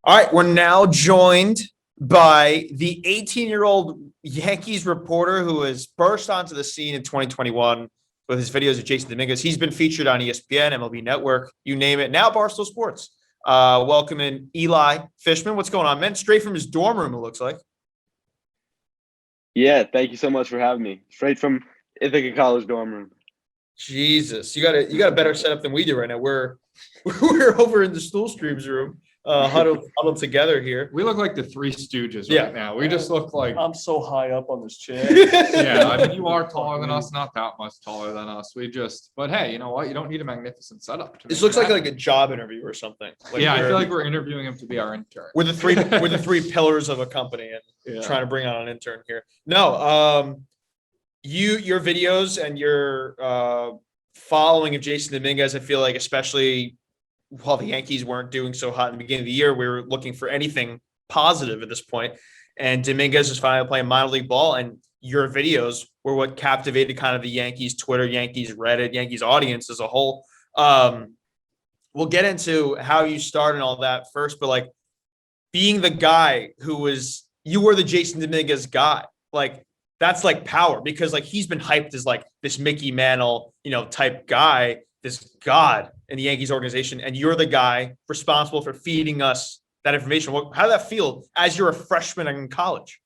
All right, we're now joined by the 18-year-old Yankees reporter who has burst onto the scene in 2021 with his videos of Jason Dominguez. He's been featured on ESPN, MLB Network, you name it. Now Barstool Sports. Welcome in Eli Fishman. What's going on, man? Straight from his dorm room, it looks like. Yeah, thank you so much for having me. Straight from Ithaca College dorm room. Jesus, you got a better setup than we do right now. We're over in the Stool Streams room, huddled together here. We look like the Three Stooges right now. We just look like I'm so high up on this chair. yeah. I mean, you are taller than us, not that much taller than us. But hey, you know what? You don't need a magnificent setup. This looks like a job interview or something. I feel like we're interviewing him to be our intern. We're the three pillars of a company and trying to bring on an intern here. No, your videos and your following of Jason Dominguez, I feel like, especially while the Yankees weren't doing so hot in the beginning of the year, we were looking for anything positive at this point. And Dominguez is finally playing minor league ball, and your videos were what captivated kind of the Yankees Twitter, Yankees Reddit, Yankees audience as a whole. We'll get into how you started and all that first, but like being the guy you were the Jason Dominguez guy, like that's like power, because like he's been hyped as like this Mickey Mantle, type guy, this god in the Yankees organization, and you're the guy responsible for feeding us that information. How did that feel as you're a freshman in college?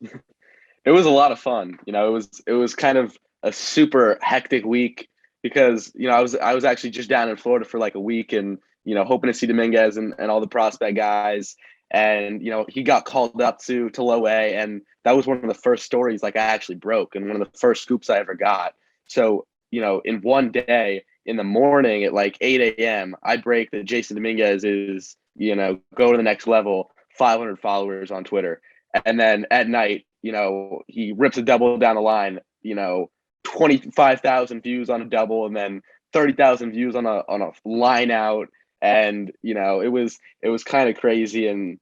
It was a lot of fun. It was kind of a super hectic week because I was actually just down in Florida for like a week and hoping to see Dominguez and all the prospect guys. And he got called up to Low A, and that was one of the first stories like I actually broke and one of the first scoops I ever got. So in one day, in the morning at like 8 a.m., I break that Jason Dominguez is go to the next level, 500 followers on Twitter, and then at night he rips a double down the line, 25,000 views on a double, and then 30,000 views on a line out. And it was kind of crazy, and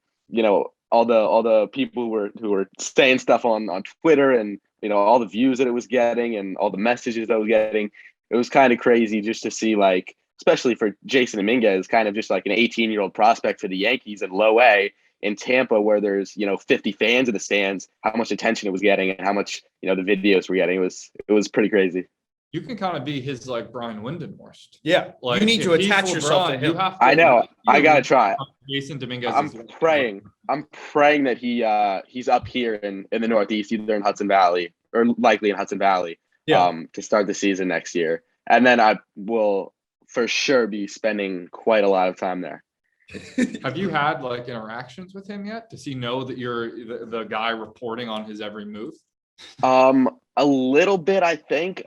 all the people who were saying stuff on Twitter, and all the views that it was getting and all the messages that I was getting, it was kind of crazy just to see, like, especially for Jason Dominguez, kind of just like an 18-year-old prospect for the Yankees in Low A in Tampa, where there's 50 fans in the stands, how much attention it was getting and how much the videos were getting. It was pretty crazy. You can kind of be his like Brian Windhorst. Yeah, like you need to attach yourself to him. You have to, I know. I gotta try. Jason Dominguez. I'm praying that he's up here in the Northeast, either in Hudson Valley or likely in Hudson Valley, to start the season next year, and then I will for sure be spending quite a lot of time there. Have you had like interactions with him yet? Does he know that you're the guy reporting on his every move? A little bit, I think.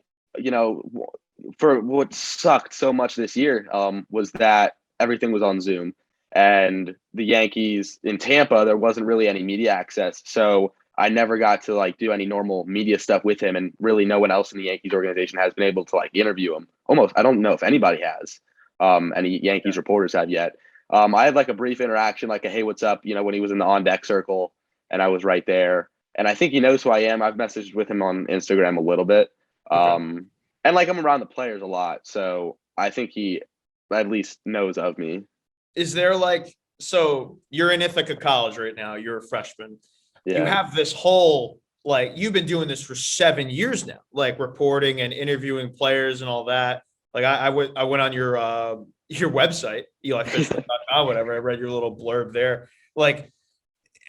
For what sucked so much this year was that everything was on Zoom, and the Yankees in Tampa, there wasn't really any media access. So I never got to like do any normal media stuff with him, and really no one else in the Yankees organization has been able to like interview him. Almost, I don't know if anybody has, any Yankees reporters have yet. I had like a brief interaction, like a, hey, what's up? When he was in the on deck circle and I was right there, and I think he knows who I am. I've messaged with him on Instagram a little bit. Okay. And like I'm around the players a lot, so I think he at least knows of me. Is there so you're in Ithaca College right now, you're a freshman. Yeah. You have this whole, like, you've been doing this for 7 years now, like reporting and interviewing players and all that. Like I went on your website, elifishman.com, whatever. I read your little blurb there. Like,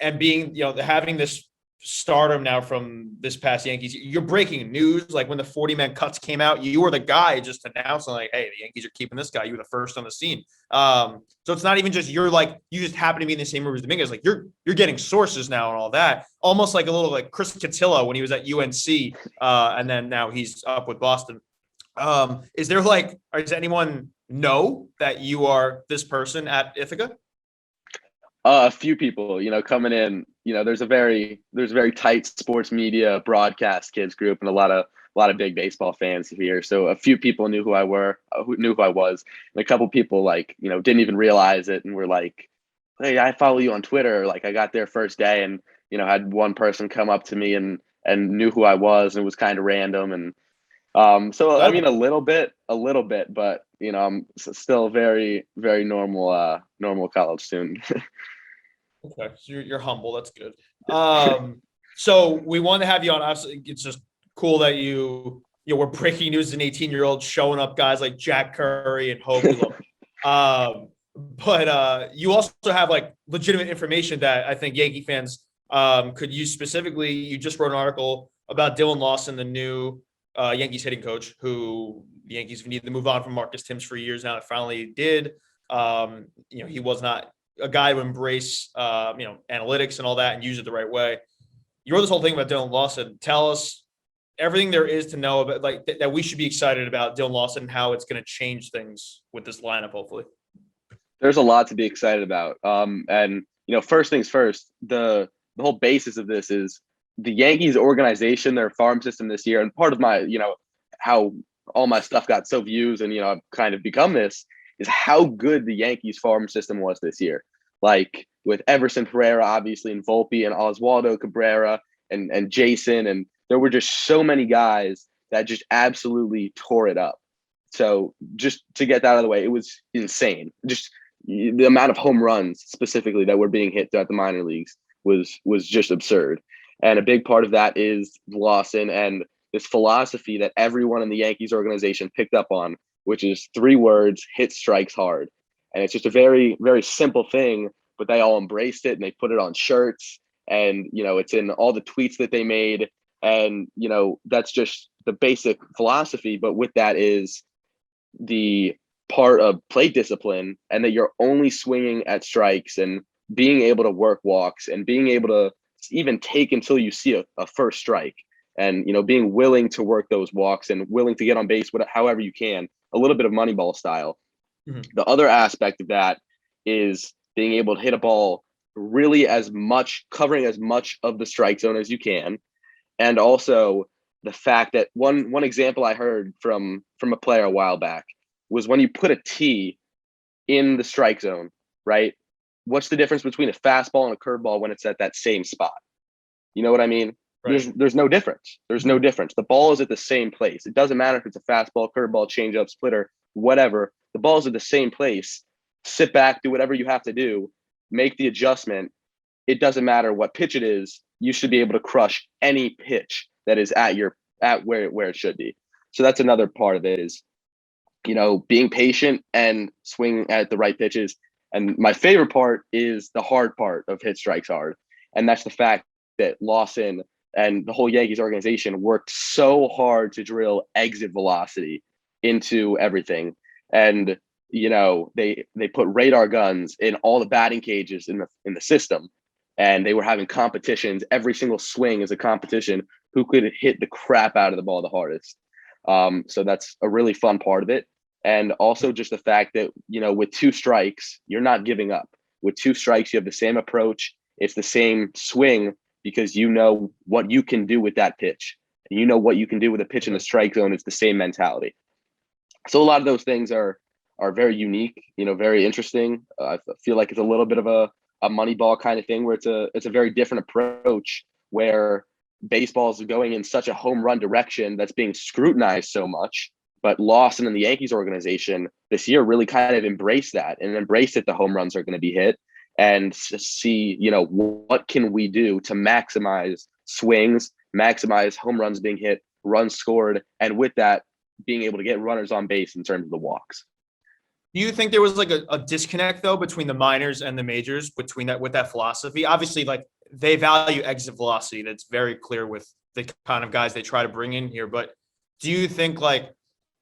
and being, having this stardom now from this past Yankees, you're breaking news. Like when the 40-man cuts came out, you were the guy just announcing like, hey, the Yankees are keeping this guy. You were the first on the scene. So it's not even just you just happen to be in the same room as Dominguez. Like you're getting sources now and all that. Almost like a little like Chris Cotillo when he was at UNC, and then now he's up with Boston. Does anyone know that you are this person at Ithaca? A few people, coming in, there's a very tight sports media broadcast kids group and a lot of big baseball fans here. So a few people knew who I was, and a couple people didn't even realize it and were like, hey, I follow you on Twitter. Like I got there first day and, had one person come up to me and knew who I was, and it was kind of random. And I mean, a little bit, but I'm still very, very normal college student. Okay, so you're humble. That's good. So we want to have you on. Obviously, it's just cool that we're breaking news. An 18-year-old showing up, guys like Jack Curry and Hope. We love. But you also have like legitimate information that I think Yankee fans could use specifically. You just wrote an article about Dylan Lawson, the new Yankees hitting coach, who the Yankees have needed to move on from Marcus Timms for years now. It finally did. He was not a guy to embrace, analytics and all that and use it the right way. You wrote this whole thing about Dylan Lawson. Tell us everything there is to know about, like that we should be excited about Dylan Lawson and how it's going to change things with this lineup, hopefully. There's a lot to be excited about. And first things first, the whole basis of this is the Yankees organization, their farm system this year, and part of my, how all my stuff got so views and I've kind of become this is how good the Yankees farm system was this year. Like with Everson Pereira, obviously, and Volpe and Oswaldo Cabrera and Jason, and there were just so many guys that just absolutely tore it up. So just to get that out of the way, it was insane. Just the amount of home runs specifically that were being hit throughout the minor leagues was just absurd. And a big part of that is Lawson and this philosophy that everyone in the Yankees organization picked up on, which is 3 words: hit strikes hard. And it's just a very, very simple thing, but they all embraced it and they put it on shirts, and it's in all the tweets that they made. And that's just the basic philosophy. But with that is the part of plate discipline, and that you're only swinging at strikes and being able to work walks and being able to even take until you see a first strike, and being willing to work those walks and willing to get on base however you can, a little bit of Moneyball style. Mm-hmm. The other aspect of that is being able to hit a ball really covering as much of the strike zone as you can. And also the fact that one example I heard from a player a while back was when you put a tee in the strike zone, right? What's the difference between a fastball and a curveball when it's at that same spot? You know what I mean? Right. There's no difference. There's no difference. The ball is at the same place. It doesn't matter if it's a fastball, curveball, changeup, splitter, whatever. The ball is at the same place. Sit back, do whatever you have to do, make the adjustment. It doesn't matter what pitch it is. You should be able to crush any pitch that is at where it should be. So that's another part of it is, being patient and swing at the right pitches. And my favorite part is the hard part of hit strikes hard. And that's the fact that Lawson and the whole Yankees organization worked so hard to drill exit velocity into everything. And, they put radar guns in all the batting cages in the system. And they were having competitions. Every single swing is a competition who could hit the crap out of the ball the hardest. So that's a really fun part of it. And also just the fact that, with 2 strikes, you're not giving up. With 2 strikes, you have the same approach. It's the same swing because you know what you can do with that pitch. And you know what you can do with a pitch in the strike zone. It's the same mentality. So a lot of those things are very unique, very interesting. I feel like it's a little bit of a Moneyball kind of thing where it's a very different approach where baseball is going in such a home run direction that's being scrutinized so much. But Lawson and the Yankees organization this year really kind of embraced that and embraced that the home runs are going to be hit, and see, what can we do to maximize swings, maximize home runs being hit, runs scored, and with that, being able to get runners on base in terms of the walks. Do you think there was like a disconnect though between the minors and the majors with that philosophy? Obviously, like they value exit velocity. That's very clear with the kind of guys they try to bring in here. But do you think like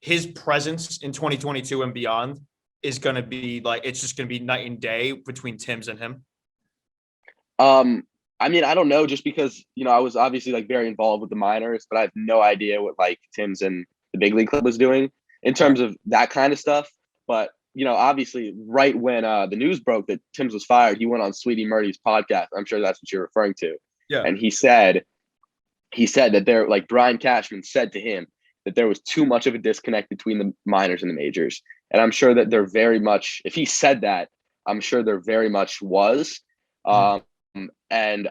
his presence in 2022 and beyond is going to be like, it's just going to be night and day between Timms and him? I mean, I don't know, just because, I was obviously like very involved with the minors, but I have no idea what like Timms and the big league club was doing in terms of that kind of stuff. But, obviously right when the news broke that Timms was fired, he went on Sweetie Murdy's podcast. I'm sure that's what you're referring to. Yeah. And he said that like Brian Cashman said to him that there was too much of a disconnect between the minors and the majors. And I'm sure that there very much, if he said that, I'm sure there very much was. And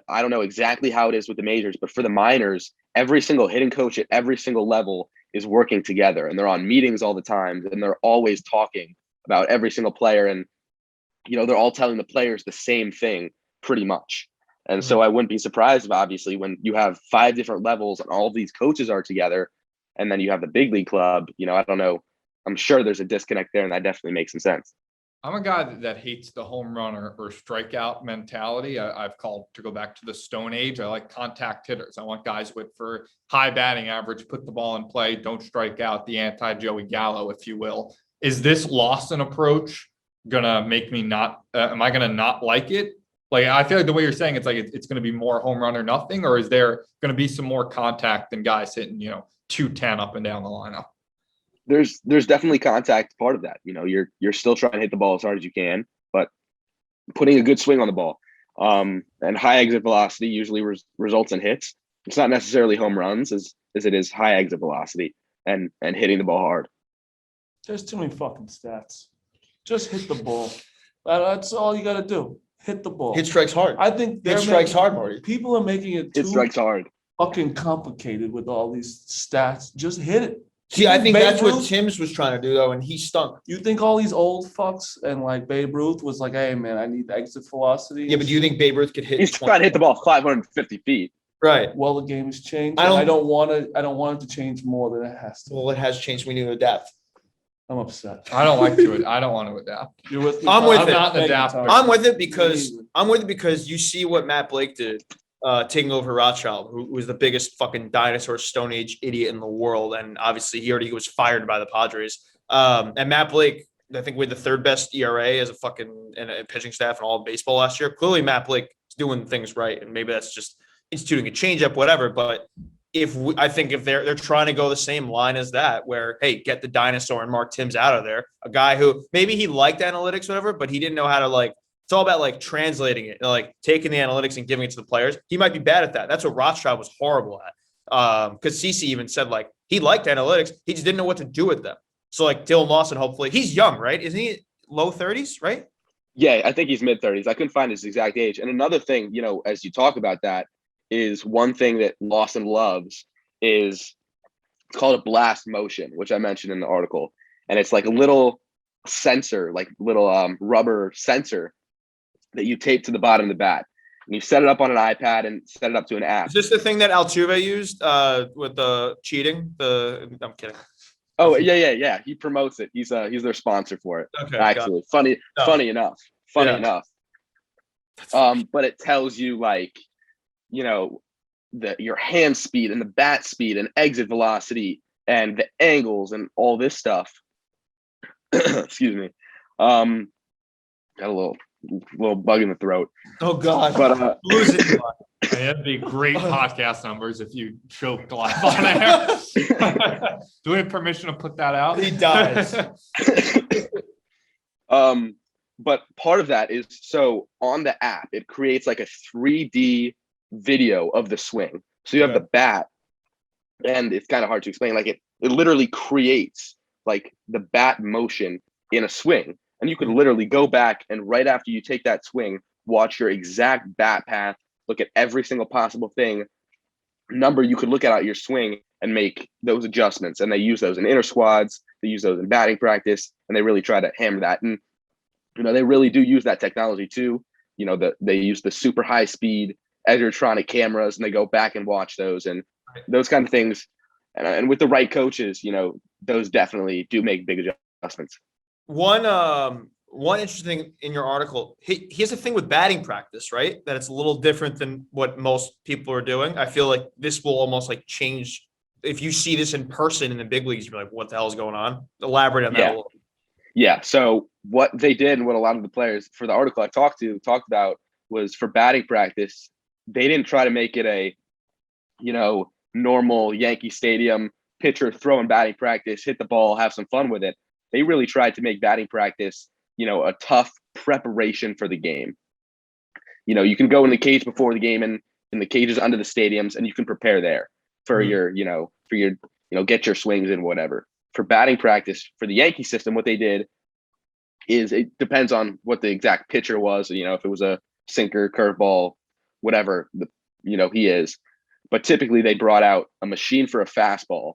I don't know exactly how it is with the majors, but for the minors, every single hitting coach at every single level is working together, and they're on meetings all the time, and they're always talking about every single player. And, they're all telling the players the same thing, pretty much. And so I wouldn't be surprised if, obviously, when you have 5 different levels and all of these coaches are together, and then you have the big league club, I don't know. I'm sure there's a disconnect there, and that definitely makes some sense. I'm a guy that hates the home run or strikeout mentality. I've called to go back to the Stone Age. I like contact hitters. I want guys for high batting average, put the ball in play, don't strike out, the anti-Joey Gallo, if you will. Is this Lawson approach gonna make me not? Am I gonna not like it? Like, I feel like the way you're saying it's like it's gonna be more home run or nothing, or is there gonna be some more contact than guys hitting 210 up and down the lineup? There's definitely contact part of that. You're still trying to hit the ball as hard as you can, but putting a good swing on the ball, and high exit velocity usually results in hits. It's not necessarily home runs as it is high exit velocity and hitting the ball hard. There's too many fucking stats. Just hit the ball. That's all you got to do. Hit the ball. Hit strikes hard. I think Hit strikes hard, Marty. People are making it It too strikes hard. fucking complicated with all these stats. Just hit it. See, I think Babe that's what Ruth- Tim's was trying to do, though, and he stunk. You think all these old fucks and like Babe Ruth was like, hey man, I need exit velocity. Yeah, but do you think Babe Ruth could hit? He's trying to hit the ball 550 feet. Right. Well, the game has changed. I I don't- don't want it to change more than it has to. Well, it has changed. We need to adapt. I'm upset. I don't like to. I don't want to adapt. You're with me. I'm Tom? with I'm it. not an Thank you, adapter. Tom. I'm with it because you see what Matt Blake did, taking over Rothschild, who was the biggest fucking dinosaur Stone Age idiot in the world, and obviously he already was fired by the Padres. And Matt Blake, I think, with the 3rd best ERA as a fucking and a pitching staff in all of baseball last year. Clearly, Matt Blake is doing things right, and maybe that's just instituting a changeup, whatever. But I think if they're trying to go the same line as that, where hey, get the dinosaur and Mark Timms out of there, a guy who maybe he liked analytics, whatever, but he didn't know how to It's all about translating it, taking the analytics and giving it to the players. He might be bad at that. That's what Rothschild was horrible at. Because CC even said he liked analytics, he just didn't know what to do with them. So Dylan Lawson, hopefully, he's young, right? Isn't he low 30s, right? Yeah, I think he's mid 30s. I couldn't find his exact age. And another thing, as you talk about that, is one thing that Lawson loves is it's called a blast motion, which I mentioned in the article. And it's like a little sensor, little rubber sensor that you tape to the bottom of the bat. And you set it up on an iPad and set it up to an app. Is this the thing that Altuve used with the cheating? I'm kidding. Oh, yeah. He promotes it. He's their sponsor for it. Okay. Actually, funny enough. But it tells you your hand speed and the bat speed and exit velocity and the angles and all this stuff. Excuse me. Got a little bug in the throat. Oh God. But losing. That'd be great podcast numbers if you choked live on air. Do we have permission to put that out? He dies. But part of that is, so on the app, it creates a 3D video of the swing. So you have the bat, and it's kind of hard to explain. It literally creates the bat motion in a swing. And you could literally go back and right after you take that swing, watch your exact bat path, look at every single possible number you could look at your swing and make those adjustments. And they use those in inner squads, they use those in batting practice, and they really try to hammer that. And they really do use that technology too. They use the super high speed Edgertronic cameras, and they go back and watch those and those kind of things. And with the right coaches, those definitely do make big adjustments. One interesting thing in your article, he has a thing with batting practice, right? That it's a little different than what most people are doing. I feel like this will almost change. If you see this in person in the big leagues, you're like, what the hell is going on? Elaborate on that a little. Yeah. So what they did and what a lot of the players for the article I talked about was for batting practice, they didn't try to make it a, normal Yankee Stadium pitcher throwing batting practice, hit the ball, have some fun with it. They really tried to make batting practice, a tough preparation for the game. You can go in the cage before the game and in the cages under the stadiums, and you can prepare there for your get your swings in, whatever. For batting practice for the Yankee system, what they did is it depends on what the exact pitcher was. If it was a sinker, curveball, whatever he is. But typically they brought out a machine for a fastball,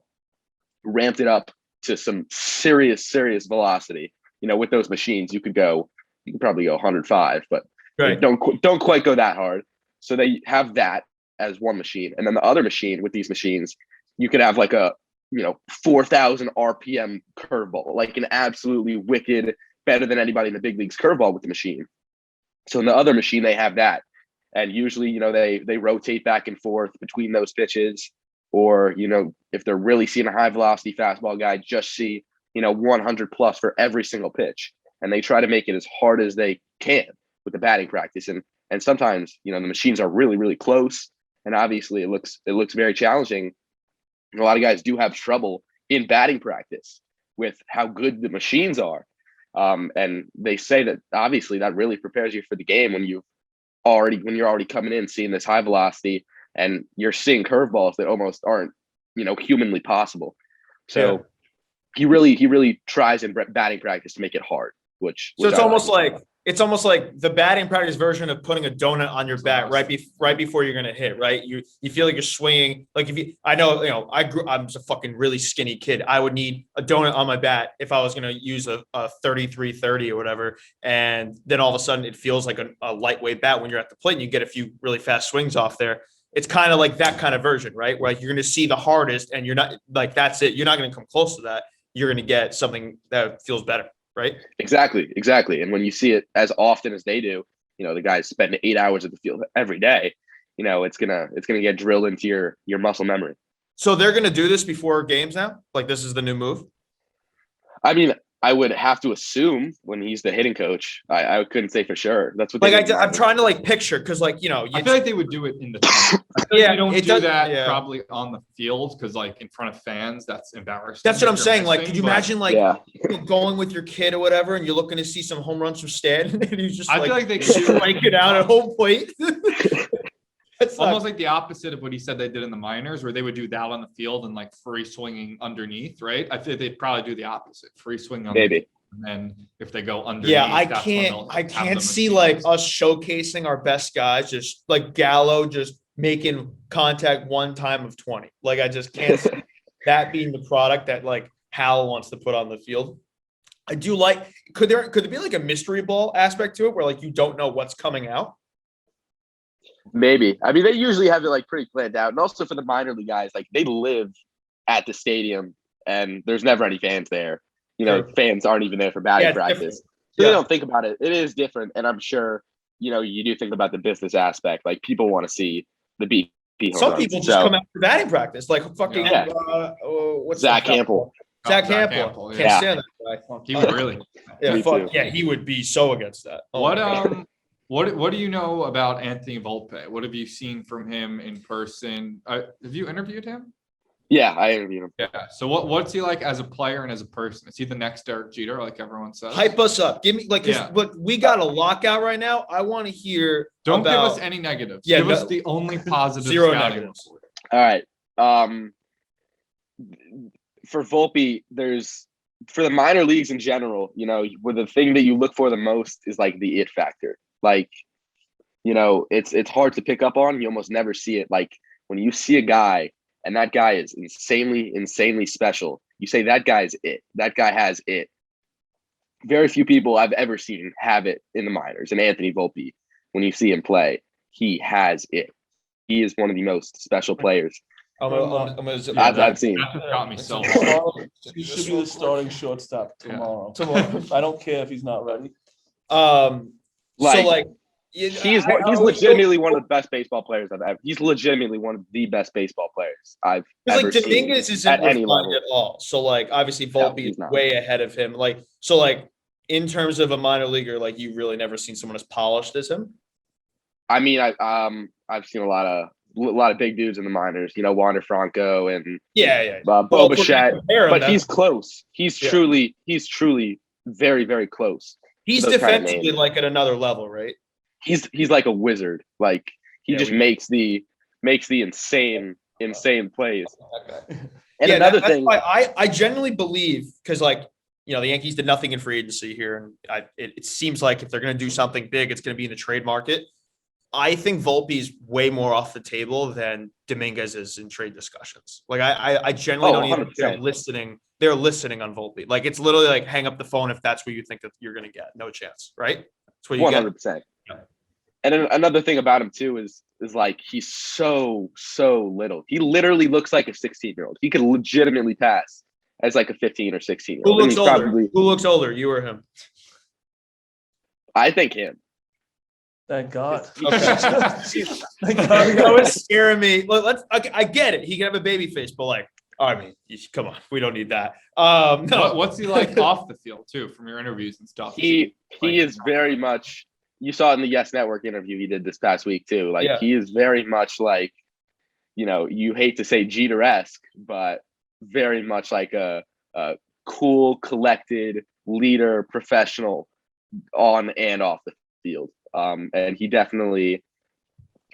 ramped it up to some serious velocity. With those machines, you could probably go 105, but Right. Don't quite go that hard. So they have that as one machine, and then the other machine with these machines, you could have like a 4,000 RPM curveball, like an absolutely wicked, better than anybody in the big leagues curveball with the machine. So in the other machine, they have that, and usually they rotate back and forth between those pitches, or if they're really seeing a high velocity fastball guy, just see 100 plus for every single pitch, and they try to make it as hard as they can with the batting practice, and sometimes the machines are really, really close, and obviously it looks very challenging. And a lot of guys do have trouble in batting practice with how good the machines are, and they say that obviously that really prepares you for the game when you're already coming in seeing this high velocity, and you're seeing curveballs that almost aren't humanly possible. So he really tries in batting practice to make it hard, which it's almost like the batting practice version of putting a donut on your bat right before you're gonna hit. Right, you feel like you're swinging. Like I'm a fucking really skinny kid. I would need a donut on my bat if I was gonna use a 33-30 or whatever. And then all of a sudden it feels like a lightweight bat when you're at the plate and you get a few really fast swings off there. It's kind of like that kind of version, right? Where you're gonna see the hardest, and you're not like that's it. You're not gonna come close to that. You're gonna get something that feels better. Right. Exactly. And when you see it as often as they do, the guys spend 8 hours at the field every day, it's gonna get drilled into your muscle memory. So they're gonna do this before games now? Like this is the new move? I mean, I would have to assume when he's the hitting coach. I couldn't say for sure. That's what I'm trying to picture because I feel like they would do it in the you don't do that probably on the field because in front of fans that's embarrassing. That's what I'm saying. Could you imagine going with your kid or whatever, and you're looking to see some home runs from Stan, and he's just I feel like they could strike it out at home plate. It's almost like the opposite of what he said they did in the minors, where they would do that on the field and free swinging underneath, right? I think they'd probably do the opposite, free swing on maybe. And then if they go underneath, I can't see us showcasing our best guys, just like Gallo just making contact one time of 20. I just can't see that being the product that Hal wants to put on the field. I do could there be a mystery ball aspect to it where you don't know what's coming out? Maybe. I mean, they usually have it pretty planned out. And also for the minor league guys, they live at the stadium and there's never any fans there. Fans aren't even there for batting practice. So they don't think about it. It is different. And I'm sure, you do think about the business aspect. People want to see the BP home Some runs. people just come out for batting practice. Fucking what's Zach Campbell. Zach Campbell. Can't stand that guy. He would really. He would be so against that. What do you know about Anthony Volpe? What have you seen from him in person? Have you interviewed him? Yeah, I interviewed him. Yeah. So what's he like as a player and as a person? Is he the next Derek Jeter, like everyone says? Hype us up. Give me but we got a lockout right now. I want to hear. Don't give us any negatives. Yeah, give us the only positive. Zero negatives. All right. For Volpe, for the minor leagues in general, where the thing that you look for the most is the it factor. It's hard to pick up on. You almost never see it. When you see a guy and that guy is insanely special, you say that guy's it. That guy has it. Very few people I've ever seen have it in the minors. And Anthony Volpe, when you see him play, he has it. He is one of the most special players I've seen. That just got me so hard. He should be the starting shortstop tomorrow. I don't care if he's not ready. He's legitimately one of the best baseball players I've ever. He's legitimately one of the best baseball players I've ever seen. Dominguez isn't at any level at all. So obviously Volpe is way ahead of him. In terms of a minor leaguer, you've really never seen someone as polished as him. I mean, I've seen a lot of big dudes in the minors. Wander Franco and Bo Bichette, but he's close. He's truly very, very close. He's defensively at another level, right? He's like a wizard. He just makes the insane plays. And another thing, why I genuinely believe because the Yankees did nothing in free agency here, and it seems like if they're going to do something big, it's going to be in the trade market. I think Volpe is way more off the table than Dominguez is in trade discussions. I generally don't even think they're listening on Volpe. It's literally hang up the phone if that's what you think that you're going to get. No chance, right? That's what you 100%. And then another thing about him too is like he's so little. He literally looks like a 16-year-old. He could legitimately pass as like a 15 or 16-year-old. Who looks older? Who looks older? You or him? I think him. Thank God. Okay. Thank That God. was scaring me. I get it. He can have a baby face, but like, I mean, come on, we don't need that. No. What's he like off the field too, from your interviews and stuff? He is very much. You saw it in the Yes Network interview he did this past week too. Like Yeah. he is very much like, you hate to say Jeter-esque, but very much like a cool, collected leader, professional on and off the field. And he definitely,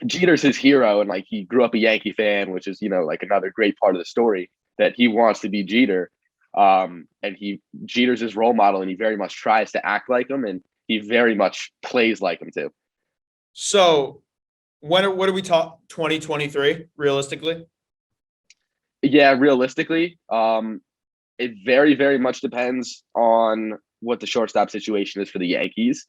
Jeter's his hero, and like he grew up a Yankee fan, which is like another great part of the story, that he wants to be Jeter. And Jeter's his role model, and he very much tries to act like him, and he very much plays like him too. So, what do we talk? 2023, realistically? Yeah, realistically, it very, very much depends on what the shortstop situation is for the Yankees.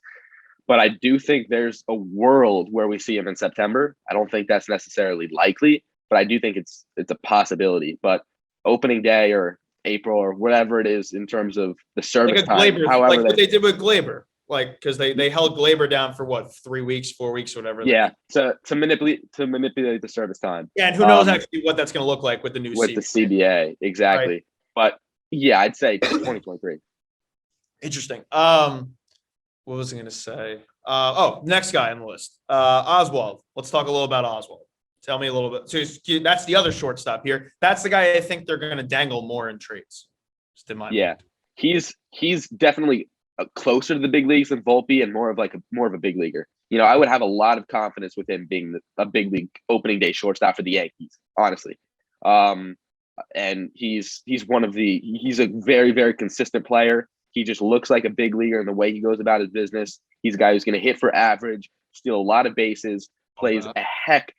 But I do think there's a world where we see him in September. I don't think that's necessarily likely, but I do think it's a possibility. But opening day or April or whatever it is in terms of the service Like a time, Glaber, however like what they did with Glaber, like because they held Glaber down for what 3 weeks, 4 weeks, whatever. yeah, to manipulate the service time. Yeah, and who knows actually what that's going to look like with the new with CBA. the CBA, exactly. Right. But yeah, I'd say 2023. Interesting. What was I going to say? Next guy on the list, Oswald. Let's talk a little about Oswald. Tell me a little bit. So that's the other shortstop here. That's the guy I think they're going to dangle more in trades. Just in my mind. He's definitely closer to the big leagues than Volpe, and more of a big leaguer. I would have a lot of confidence with him being a big league opening day shortstop for the Yankees, honestly. And he's a very, very consistent player. He just looks like a big leaguer in the way he goes about his business. He's a guy who's going to hit for average, steal a lot of bases, plays a heck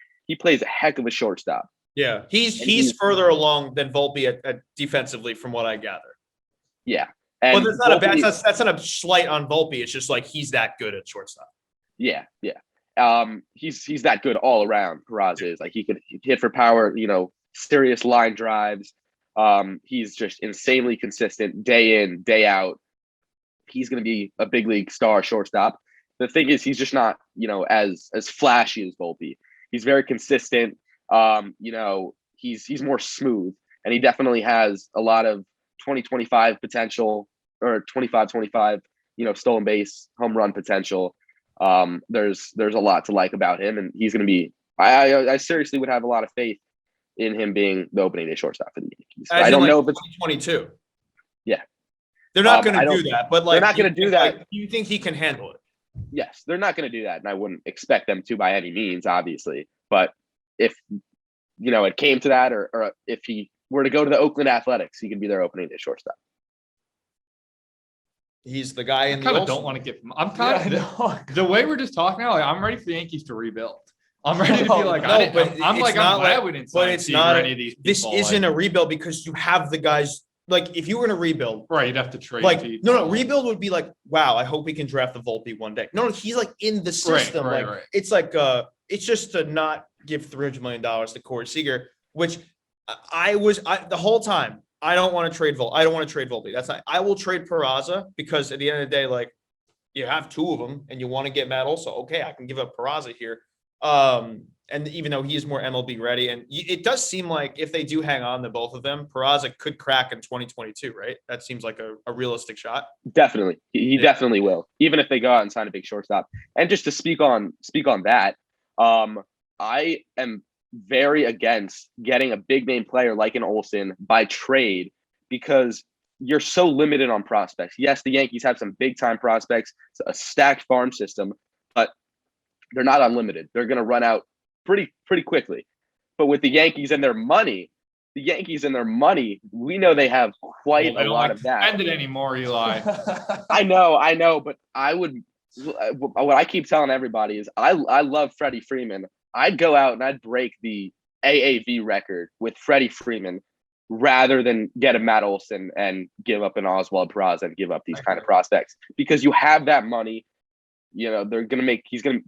of a shortstop. Yeah, he's further along than Volpe at defensively, from what I gather. Yeah, but that's not Volpe, that's not a slight on Volpe. It's just like he's that good at shortstop. Yeah. He's that good all around. Peraza is like he could hit for power. Serious line drives. He's just insanely consistent day in, day out. He's going to be a big league star shortstop. The thing is, he's just not, as flashy as Volpe. He's very consistent. He's more smooth, and he definitely has a lot of 20-25 potential, or 25-25, stolen base, home run potential. There's a lot to like about him, and he's going to be. I seriously would have a lot of faith in him being the opening day shortstop for the Yankees. I don't know if it's 2022. Yeah. They're not going to do that, but they're not going to do that. Do you think he can handle it? Yes, they're not going to do that, and I wouldn't expect them to by any means, obviously. But if it came to that, or if he were to go to the Oakland Athletics, he could be their opening day shortstop. He's the guy in the. I kind of don't want to give him. I'm kind of the way we're just talking now. Like, I'm ready for the Yankees to rebuild. I'm ready to be like, I'm glad we didn't sign Steve or any of these people. This isn't a rebuild because you have the guys. Like, if you were going to rebuild, right, you'd have to trade. Like, no, rebuild would be like, wow, I hope we can draft the Volpe one day. No, he's like in the system. Right. It's like, it's just to not give $300 million to Corey Seager, which the whole time. I don't want to trade Volpe. I don't want to trade Volpe. That's not. I will trade Peraza because at the end of the day, like, you have two of them and you want to get Matt also. Okay, I can give up Peraza here. And even though he is more MLB ready, and it does seem like if they do hang on to both of them, Peraza could crack in 2022, right? That seems like a realistic shot. Definitely. He definitely will, even if they go out and sign a big shortstop. And just to speak on that, I am very against getting a big name player like an Olsen by trade because you're so limited on prospects. Yes, the Yankees have some big time prospects, a stacked farm system, but they're not unlimited. They're going to run out pretty quickly. But with the Yankees and their money, we know they have quite a lot of that. Spend it anymore, Eli. I know, but what I keep telling everybody is I love Freddie Freeman. I'd go out and I'd break the AAV record with Freddie Freeman rather than get a Matt Olson and give up an Oswald Peraza and give up these kind of prospects, because you have that money. they're going to make,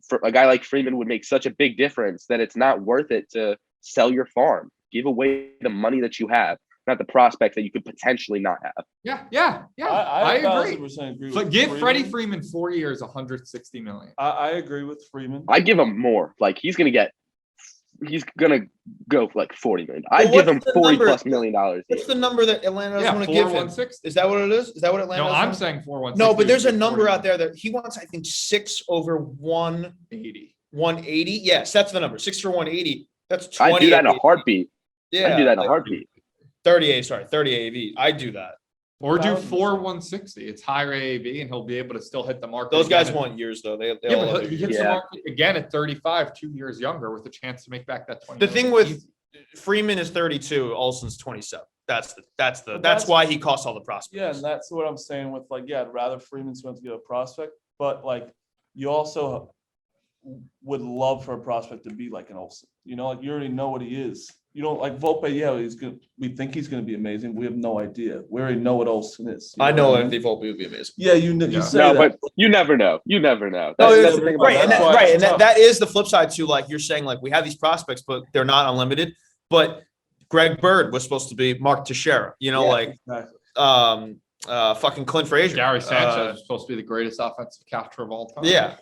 for a guy like Freeman would make such a big difference that it's not worth it to sell your farm, give away the money that you have, not the prospect that you could potentially not have. Yeah. I agree. 1,000% agree. But with give Freddie Freeman 4 years, 160 million. I agree with Freeman. I give him more. Like he's gonna go for like 40 million. Well, I give him what's the 40 number- plus $1 million. What's the number that Atlanta doesn't Yeah, want to give him? 4,160. Is that what it is? Is that what Atlanta? No, doesn't I'm want? saying 4,160. No, but there's a would be number 40. out there that he wants. I think 6 over 80. 180. Yes, that's the number. 6 for 180. That's 20. I do that in a heartbeat. Yeah, I do that in a like heartbeat. 30 AAV. I do that. Or do 1,000%. 4,160. It's higher AAV, and he'll be able to still hit the market. Those guys again. want years though. They Yeah, all but have he years. hits the Yeah. market again at 35, 2 years younger, with a chance to make back that 20. The thing million. with Freeman is 32. Olsen's 27. That's But that's that's- why he costs all the prospects. Yeah, and that's what I'm saying with like, yeah, I'd rather Freeman spend to get a prospect, but like you also would love for a prospect to be like an Olsen. Like you already know what he is. You don't like Volpe, yeah, he's good. We think he's gonna be amazing. We have no idea. We already know what Olsen is. I know what Anthony Volpe would be amazing. Yeah, you Yeah. say No, that. but you never know. You never know. No, That's the thing about right, and that. That's why right, it's and tough. that is the flip side too. Like you're saying, like we have these prospects, but they're not unlimited. But Greg Bird was supposed to be Mark Teixeira. Yeah, Like exactly. fucking Clint Frazier. Gary Sanchez is supposed to be the greatest offensive catcher of all time. Yeah.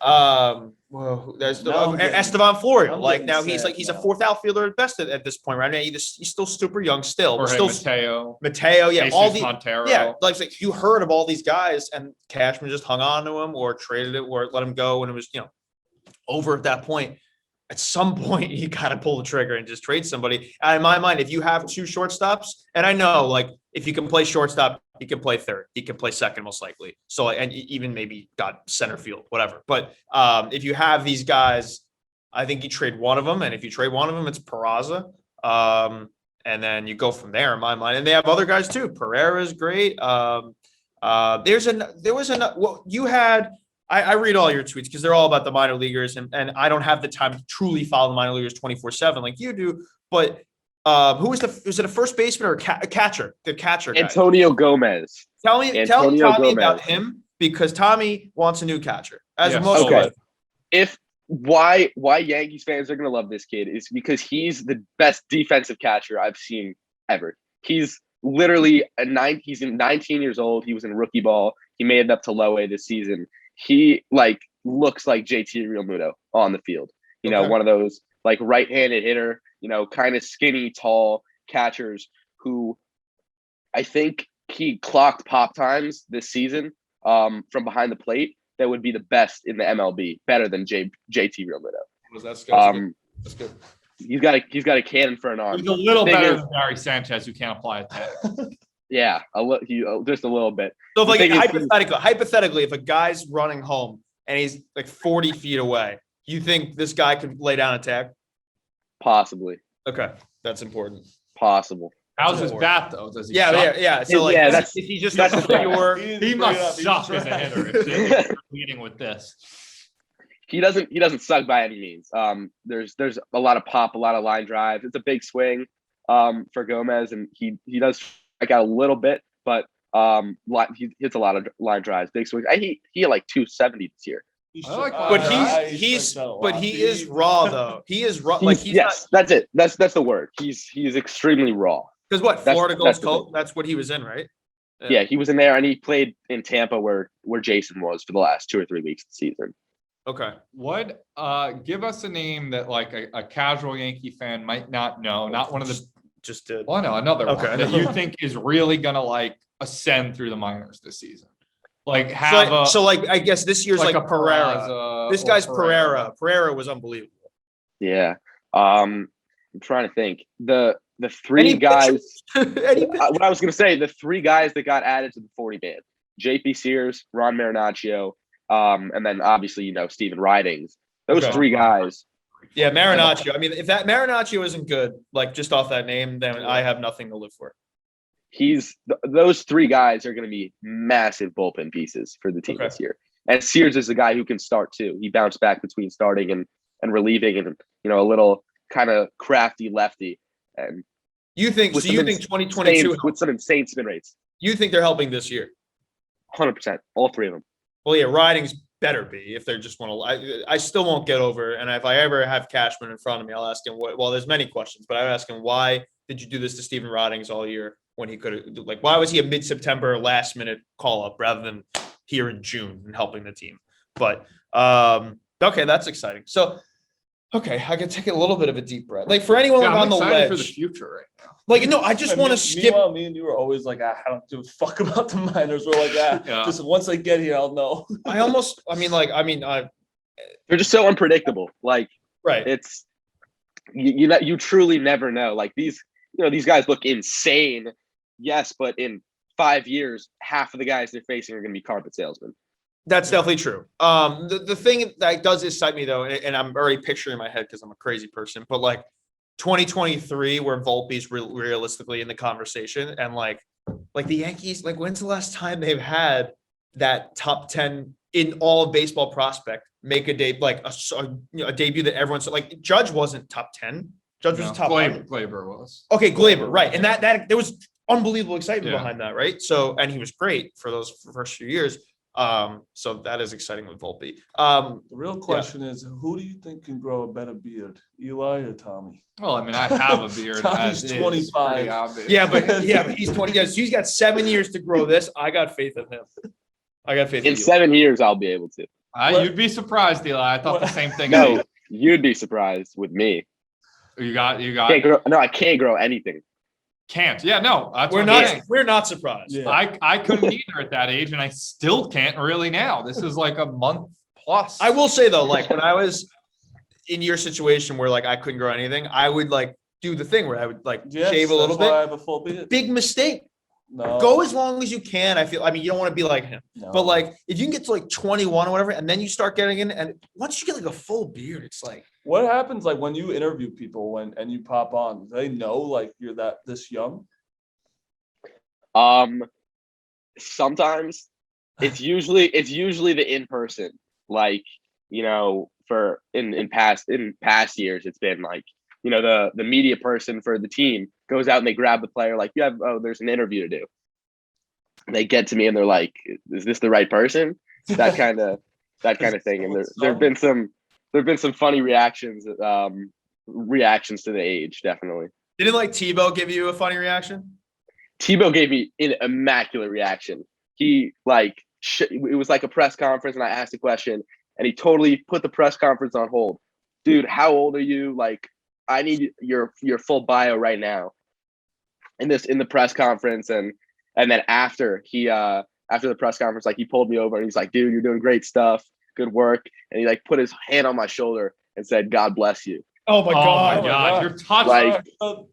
Well, there's Now I'm getting- Estevan Florio. I'm Like getting now he's sad like he's a now. fourth outfielder at best at this point, right? Now he's still super young, still, but Jorge still Mateo, Yeah, all Jesus the Montero. yeah, like you heard of all these guys, and Cashman just hung on to him or traded it or let him go when it was over at that point. At some point, you got to pull the trigger and just trade somebody. And in my mind, if you have 2 shortstops, and I know like if you can play shortstop, he can play third, he can play second most likely. So and even maybe got center field, whatever. But if you have these guys, I think you trade one of them, and if you trade one of them, it's Peraza. And then you go from there in my mind. And they have other guys too. Pereira is great. You had. I read all your tweets because they're all about the minor leaguers, and I don't have the time to truly follow the minor leaguers 24/7 like you do. But who was it a first baseman or a catcher? The catcher guy. Antonio Gomez. Tell Antonio Tommy about Gomez. him because Tommy wants a new catcher. As Yeah, most Okay. of us. If why Yankees fans are gonna love this kid is because he's the best defensive catcher I've seen ever. He's literally he's 19 years old. He was in rookie ball. He made it up to low A this season. He looks like JT Realmuto on the field. Okay. One of those like right-handed hitter, kind of skinny, tall catchers who I think he clocked pop times this season from behind the plate that would be the best in the MLB, better than JT Realmuto. That's good. That's good. He's got a cannon for an arm. He's a little Thing better is- than Gary Sanchez, who can't apply a tag. Yeah, just a little bit. So if The like thing is, hypothetically, if a guy's running home and he's like 40 feet away, you think this guy could lay down a tag? Possibly. Okay, that's important. Possible. How's his bat though? Does he? Yeah, suck? yeah. So like, Yeah, that's- if he's just that's a the thing. pure, He must suck as a hitter if he's leading with this. He doesn't suck by any means. There's a lot of pop, a lot of line drive. It's a big swing for Gomez, and he does strike out a little bit, but he hits a lot of line drives, big swings. He had like 270 this year. I like but that. he is raw though. He is raw. Like he's Yes, that's it. That's the word. He's extremely raw. because what that's- Florida that's Gulf the Coast. That's what he was in, right? Yeah, he was in there, and he played in Tampa where Jason was for the last 2 or 3 weeks of the season. Okay. What? Give us a name that like a casual Yankee fan might not know. Not one of the. Just did. Well, no, another Okay. one that you think is really gonna like ascend through the minors this season. Like have So like I guess this year's like a Pereira. Peraza This or guy's Pereira. Pereira was unbelievable. Yeah. I'm trying to think. The three Any guys. Any What I was going to say, the 3 guys that got added to the 40 man: JP Sears, Ron Marinaccio, and then obviously Steven Ridings. Those Okay. 3 guys. Yeah, Marinaccio. I mean, if that Marinaccio isn't good, like just off that name, then I have nothing to live for. Those 3 guys are going to be massive bullpen pieces for the team Okay. this year. And Sears is a guy who can start too. He bounced back between starting and relieving, and a little kind of crafty lefty, and You think? with So you some think 2022? with some insane spin rates. You think they're helping this year? 100%, all 3 of them. Well, yeah, Riding's better be if they're just want to. I still won't get over. And if I ever have Cashman in front of me, I'll ask him. Well, there's many questions, but I would ask him, why did you do this to Stephen Roddings all year when he could have? Like, why was he a mid-September last minute call up rather than here in June and helping the team? But okay, that's exciting. So. Okay, I can take a little bit of a deep breath. Like for anyone I'm on the excited ledge, for the future right now. like no, I just want to skip. Meanwhile, me and you were always like, I don't give a fuck about the minors. We're like, just once I get here, I'll know. They're just so unpredictable. Like, Right. It's you truly never know. Like these guys look insane. Yes, but in 5 years, half of the guys they're facing are going to be carpet salesmen. That's definitely true. The thing that does excite me though, and I'm already picturing in my head because I'm a crazy person, but like 2023, where Volpe's realistically in the conversation, and like the Yankees, like when's the last time they've had that top 10 in all of baseball prospect make a day like a debut that everyone's like Judge wasn't top 10. Judge was top 100. Glaber was. Okay, Glaber, right, and that there was unbelievable excitement Yeah. behind that, right? So, and he was great for those first few years. So that is exciting with Volpe. The real question is, who do you think can grow a better beard, Eli or Tommy? Well, I mean, I have a beard. Tommy's as is, 25. pretty obvious. Yeah, but he's 20 years. He's got 7 years to grow this. I got faith in him. I got faith In in you. 7 years, I'll be able to. You'd be surprised, Eli. I thought the same thing. No, you'd be surprised with me. You got. I can't grow anything. Can't. Yeah, no. That's We're what I'm saying. not surprised. Yeah. I couldn't either at that age, and I still can't really now. This is like a month plus. I will say though, like when I was in your situation where like I couldn't grow anything, I would like do the thing where I would like shave a little that's why I bit. have a full beard. Big mistake. No. Go as long as you can. You don't want to be like him. No. But like if you can get to like 21 or whatever, and then you start getting in, and once you get like a full beard, it's like What happens like when you interview people and you pop on? Do they know like you're this young? Sometimes it's usually the in-person, like, for in past years, it's been like, the media person for the team goes out and they grab the player, like, there's an interview to do. And they get to me and they're like, is this the right person? That kind of thing. And there've been some funny reactions to the age, definitely. didn't like Tebow give you a funny reaction? Tebow gave me an immaculate reaction. He it was like a press conference and I asked a question and he totally put the press conference on hold. Dude, how old are you? Like, I need your full bio right now. In the press conference and then after the press conference, like he pulled me over and he's like, dude, you're doing great stuff. Good work. And he like put his hand on my shoulder and said, God bless you. Oh my God. God. You're touched. Like,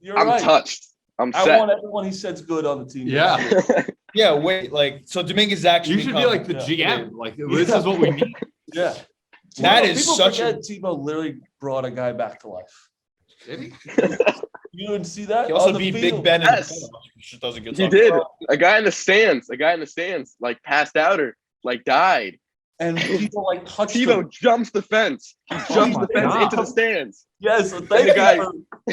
You're I'm right. touched. I'm I set. want everyone he said's good on the team. Yeah. Yeah, wait, like so Dominguez actually You should be like the GM. Like this is what we need. Yeah. That is people such forget Tebow literally brought a guy back to life. Did he? You didn't see that? He also On the beat field. Big Ben in Yes. the playoffs, which does a good He job. did. A guy in the stands, like passed out or like died. And people like touched him. Tebow jumps the fence. He jumps my the fence God. into the stands. Yes, so thank the you. guy-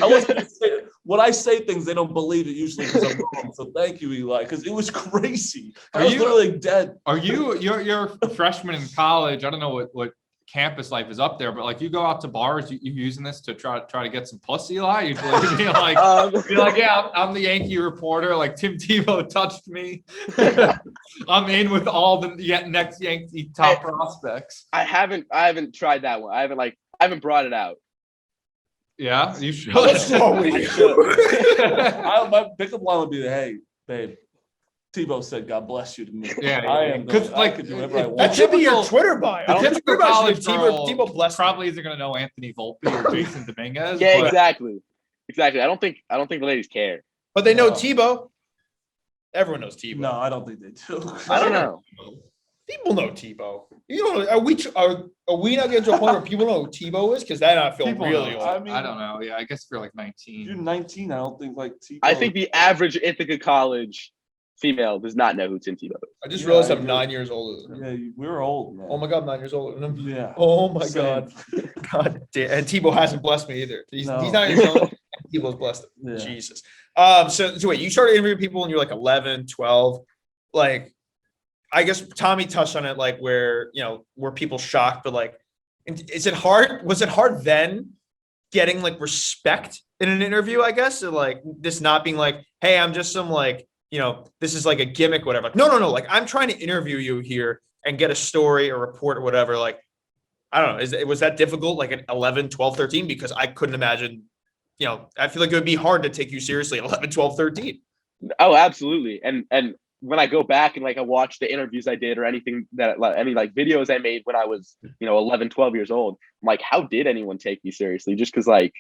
I wasn't gonna say it. When I say things, they don't believe it usually because I'm wrong. So thank you, Eli, because it was crazy. I Are was you- literally dead. Are you're a freshman in college? I don't know what campus life is up there, but like you go out to bars, you using this to try to get some pussy, Eli? You'd be like, yeah, I'm the Yankee reporter. Like Tim Tebow touched me. I'm in with all the next Yankee top prospects. I haven't tried that one. I haven't brought it out. Yeah, you should. What's wrong with you? My pickup line would be, hey, babe, Tebow said, God bless you to me. Yeah, I am. because I can do whatever I That want. should be your Twitter bio. The Your typical Twitter bio college should be girl Tebow blessed me. probably isn't going to know Anthony Volpe or Jason Dominguez. Yeah, but exactly. I don't think the ladies care. But they know No. Tebow. Everyone knows Tebow. No, I don't think they do. I don't know. People know Tebow. You know, are we not getting to a point where people know who Tebow is? Because then I feel People really know. old. I mean, I don't know. Yeah, I guess if you're like You're 19. 19. I don't think like Tebow. I think the average Ithaca College female does not know who Tim Tebow is. I just Yeah, realized I I'm agree. 9 years older than him. Yeah, we're old, man. Oh my God, I'm 9 years older than him. Yeah. Oh my Same. God. God damn. And Tebow hasn't blessed me either. He's No. 9 years old. Tebow's blessed him. Yeah. Jesus. So wait, you started interviewing people when you're like 11, 12. Like, I guess Tommy touched on it, like where, were people shocked, but like, is it hard? Was it hard then getting like respect in an interview, I guess? Or like this not being like, hey, I'm just some like, this is like a gimmick, whatever. Like, no. Like I'm trying to interview you here and get a story or report or whatever. Like, I don't know. Was that difficult? Like at 11, 12, 13? Because I couldn't imagine, I feel like it would be hard to take you seriously at 11, 12, 13. Oh, absolutely. And when I go back and like I watch the interviews I did or anything that like, any like videos I made when I was 11, 12 years old, I'm like, how did anyone take me seriously? Just because like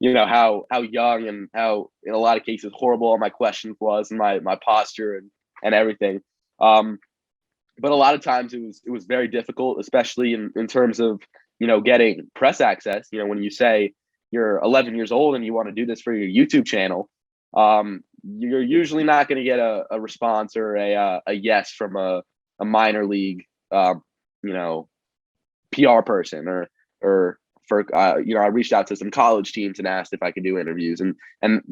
how young and how in a lot of cases horrible all my questions was and my posture and everything. But a lot of times it was very difficult, especially in terms of getting press access. When you say you're 11 years old and you want to do this for your YouTube channel, you're usually not going to get a response or a yes from a minor league PR person or for I reached out to some college teams and asked if I could do interviews and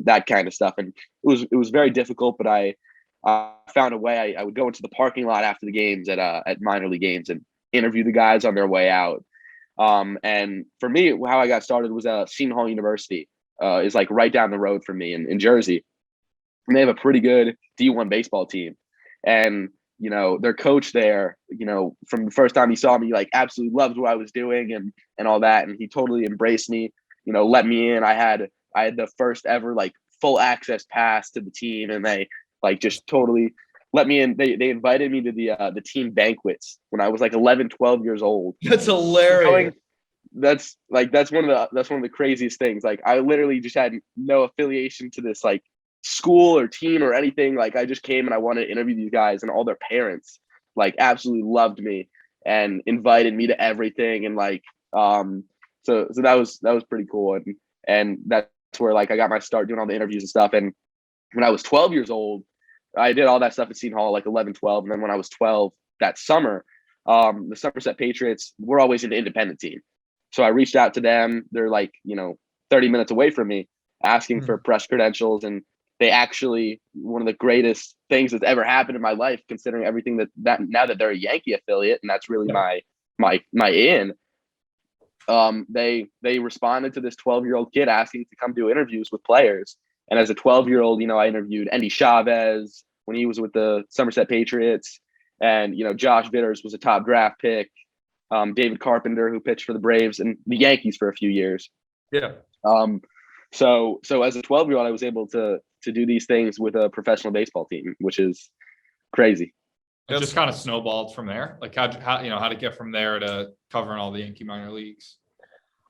that kind of stuff, and it was very difficult, but I found a way. I would go into the parking lot after the games at minor league games and interview the guys on their way out. And for me, how I got started was Seton Hall University is like right down the road from me in Jersey. And they have a pretty good D1 baseball team. And, their coach there, from the first time he saw me, like absolutely loved what I was doing and all that. And he totally embraced me, let me in. I had the first ever like full access pass to the team, and they like just totally let me in. They invited me to the team banquets when I was like 11, 12 years old. That's hilarious. That's one of the craziest things. Like I literally just had no affiliation to this like school or team or anything. Like I just came and I wanted to interview these guys, and all their parents like absolutely loved me and invited me to everything. And like so that was pretty cool. And that's where like I got my start doing all the interviews and stuff. And when I was 12 years old, I did all that stuff at Seton Hall, like 11, 12. And then when I was 12 that summer, the Somerset Patriots were always an independent team. So I reached out to them. They're like, 30 minutes away from me, asking for press credentials. And they actually, one of the greatest things that's ever happened in my life, considering everything that now that they're a Yankee affiliate, and that's really my in. They responded to this 12-year-old kid asking to come do interviews with players. And as a 12-year-old, I interviewed Endy Chavez when he was with the Somerset Patriots. And, Josh Vitters was a top draft pick. David Carpenter, who pitched for the Braves and the Yankees for a few years. Yeah. So as a 12-year-old, I was able to do these things with a professional baseball team, which is crazy. It just kind of snowballed from there. Like how to get from there to covering all the Yankee minor leagues.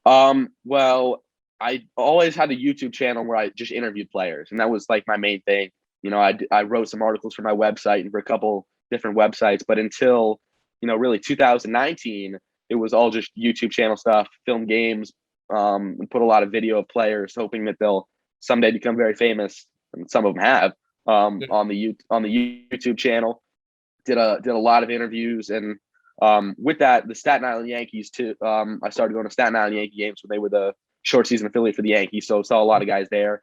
Well, I always had a YouTube channel where I just interviewed players, and that was like my main thing. I wrote some articles for my website and for a couple different websites, but until really 2019, it was all just YouTube channel stuff, film games, and put a lot of video of players, hoping that they'll someday become very famous, and some of them have on the YouTube channel. Did a lot of interviews, and with that, the Staten Island Yankees too. I started going to Staten Island Yankee games when they were the short season affiliate for the Yankees, so saw a lot of guys there,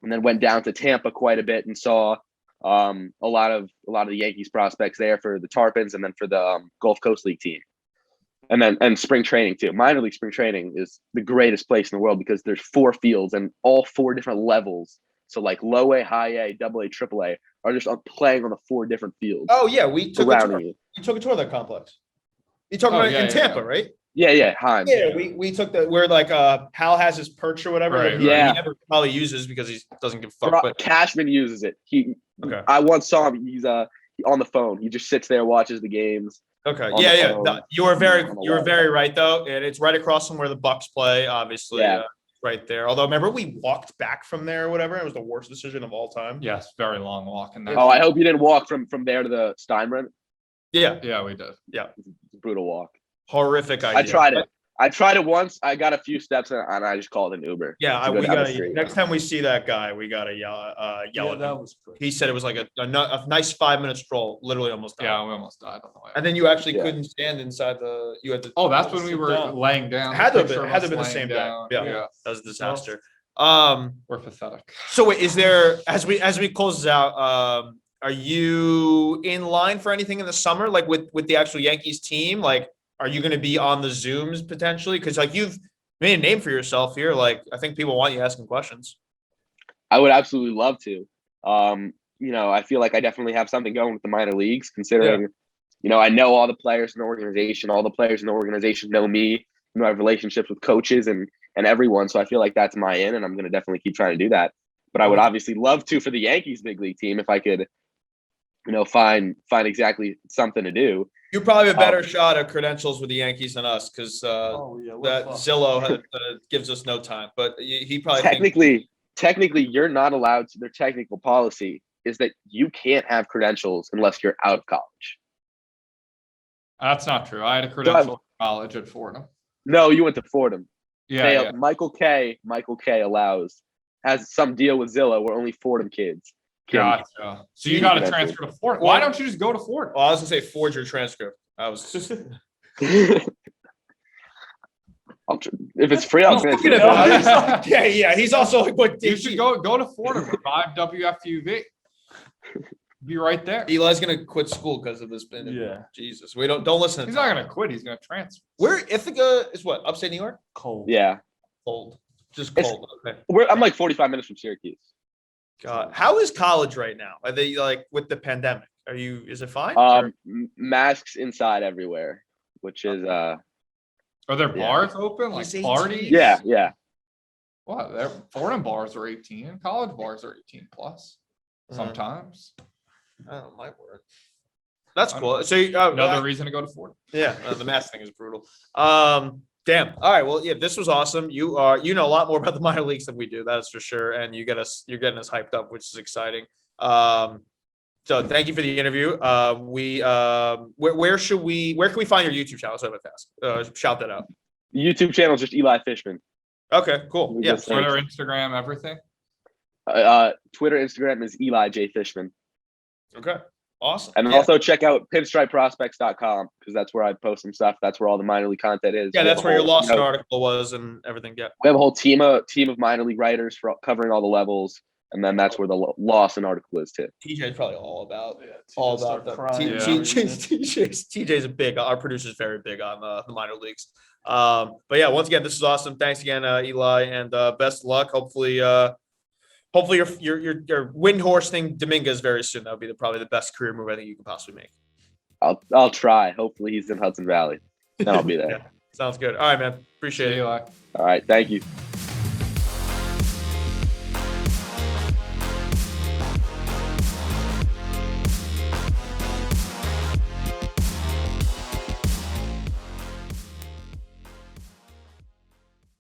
and then went down to Tampa quite a bit and saw a lot of the Yankees prospects there for the Tarpons, and then for the Gulf Coast League team, and spring training too. Minor league spring training is the greatest place in the world because there's 4 fields and all 4 different levels. So like low A, high A, double A, triple A are just playing on the 4 different fields. Oh yeah, we took a tour. You. You took a tour of that complex. You talking about in Tampa, right? Yeah, Heim. Yeah, we took where like Hal has his perch or whatever. Right, He yeah. never probably uses because he doesn't give a fuck. But Cashman uses it. Okay. I once saw him. He's on the phone. He just sits there, watches the games. Okay. On Yeah, the yeah. phone. No, you were very right though, and it's right across from where the Bucks play. Obviously, Yeah. right there. Although remember we walked back from there or whatever. It was the worst decision of all time. Yes, very long walk. And Oh, I hope you didn't walk from there to the Steinbrand. Yeah. yeah, we did. Yeah. It's a brutal walk. Horrific idea. I tried it once. I got a few steps and I just called an Uber. Yeah, to go we down the gotta street. next time we see that guy, we gotta yell Yeah, at that him. was great. He said it was like a nice 5-minute stroll, literally almost died. Yeah, we almost died on the way. And then you actually Yeah. couldn't stand inside you had to. Oh, that's when we Sit were down. laying down. It had to have Picture been, of had to us have been the laying same day. down. Yeah. That was a disaster. We're pathetic. So wait, is there as we close this out? Are you in line for anything in the summer, like with the actual Yankees team? Like, are you going to be on the Zooms potentially? Because like you've made a name for yourself here. Like, I think people want you asking questions. I would absolutely love to. I feel like I definitely have something going with the minor leagues, considering, I know all the players in the organization. All the players in the organization know me. I have relationships with coaches and everyone. So I feel like that's my in, and I'm going to definitely keep trying to do that. But I would obviously love to for the Yankees big league team if I could, find exactly something to do. You probably have a better shot at credentials with the Yankees than us because that Zillow gives us no time. But he probably technically, you're not allowed to. Their technical policy is that you can't have credentials unless you're out of college. That's not true. I had a credential in college at Fordham. No, you went to Fordham. Yeah. Michael K has some deal with Zillow where only Fordham kids can. Gotcha. So you got to transfer to Fordham. Why don't you just go to Fordham? Well, I was gonna say forge your transcript. I was just. If it's free, I'll transfer. Yeah. He's also like, what? You should go to Fordham. Revive WFUV. Be right there. Eli's gonna quit school because of this. Yeah. Jesus, we don't listen. He's not gonna quit. He's gonna transfer. Where Ithaca is what? Upstate New York? Cold. Yeah. Cold. Just cold. Okay. I'm like 45 minutes from Syracuse. God, how is college right now? Are they like with the pandemic? Is it fine? Masks inside everywhere, which is Are there bars open? Like He's 18. parties? Yeah. What? Fordham bars are 18. College bars are 18 plus. Sometimes. Oh my word. That's cool. So another reason to go to Fordham. Yeah, the mask thing is brutal. Damn. All right. Well, yeah, this was awesome. You know a lot more about the minor leagues than we do. That's for sure. And you're getting us hyped up, which is exciting. So thank you for the interview. Where can we find your YouTube channel? Sorry about that. Shout that out. YouTube channel is just Eli Fishman. Okay, cool. Yeah. Twitter, Instagram, everything. Twitter, Instagram is Eli J Fishman. Okay. Awesome. And also check out pinstripeprospects.com because that's where I post some stuff. That's where all the minor league content is. Yeah, that's where your Lawson article was and everything. Yeah. We have a whole team of minor league writers for covering all the levels. And then that's where the Lawson article is too. TJ's probably all about that. TJ's a big, our producer's very big on the minor leagues. But yeah, once again, this is awesome. Thanks again, Eli, and best of luck. Hopefully your wind horsing Dominguez very soon. That would be probably the best career move I think you could possibly make. I'll try. Hopefully he's in Hudson Valley. Then I'll be there. Yeah, sounds good. All right, man. Appreciate it. Eli. All right. Thank you.